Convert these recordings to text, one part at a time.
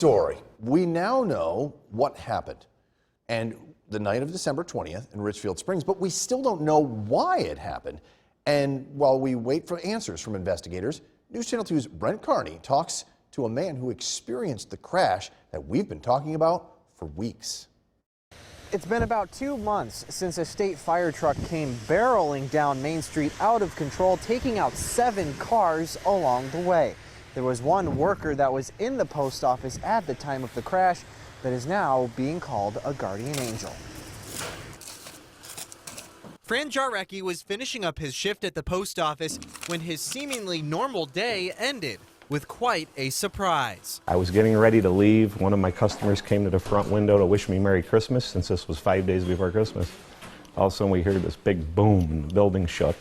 Story. We now know what happened and the night of December 20th in Richfield Springs, but we still don't know why it happened. And while we wait for answers from investigators, News Channel 2's Brent Carney talks to a man who experienced the crash that we've been talking about for weeks. It's been about 2 months since a state fire truck came barreling down Main Street out of control, taking out 7 cars along the way. There was one worker that was in the post office at the time of the crash that is now being called a guardian angel. Fran Jarecki was finishing up his shift at the post office when his seemingly normal day ended with quite a surprise. I was getting ready to leave. One of my customers came to the front window to wish me Merry Christmas, since this was 5 days before Christmas. All of a sudden we heard this big boom and the building shook,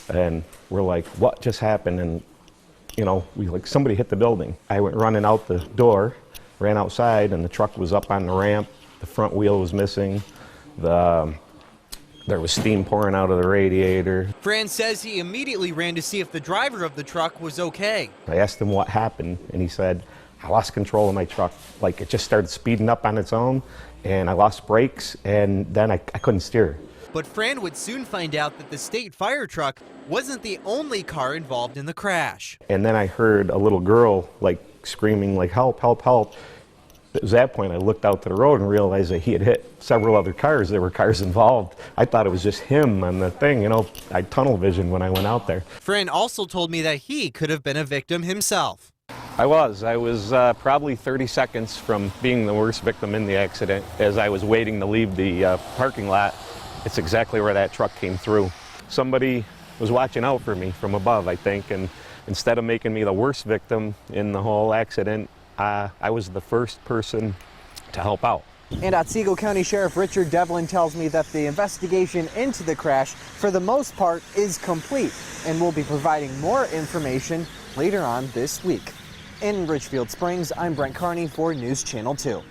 and we're like, what just happened? And you know, somebody hit the building. I went running out the door, ran outside, and the truck was up on the ramp. The front wheel was missing. There was steam pouring out of the radiator. Fran says he immediately ran to see if the driver of the truck was okay. I asked him what happened, and he said, I lost control of my truck. Like, it just started speeding up on its own, and I lost brakes, and then I couldn't steer. But Fran would soon find out that the state fire truck wasn't the only car involved in the crash. And then I heard a little girl screaming help, help, help. It was that point I looked out to the road and realized that he had hit several other cars. There were cars involved. I thought it was just him on the thing. You know, I tunnel visioned when I went out there. Fran also told me that he could have been a victim himself. I was probably 30 seconds from being the worst victim in the accident. As I was waiting to leave the parking lot, it's exactly where that truck came through. Somebody was watching out for me from above, I think, and instead of making me the worst victim in the whole accident, I was the first person to help out. And Otsego County Sheriff Richard Devlin tells me that the investigation into the crash, for the most part, is complete, and will be providing more information later on this week. In Richfield Springs, I'm Brent Carney for News Channel 2.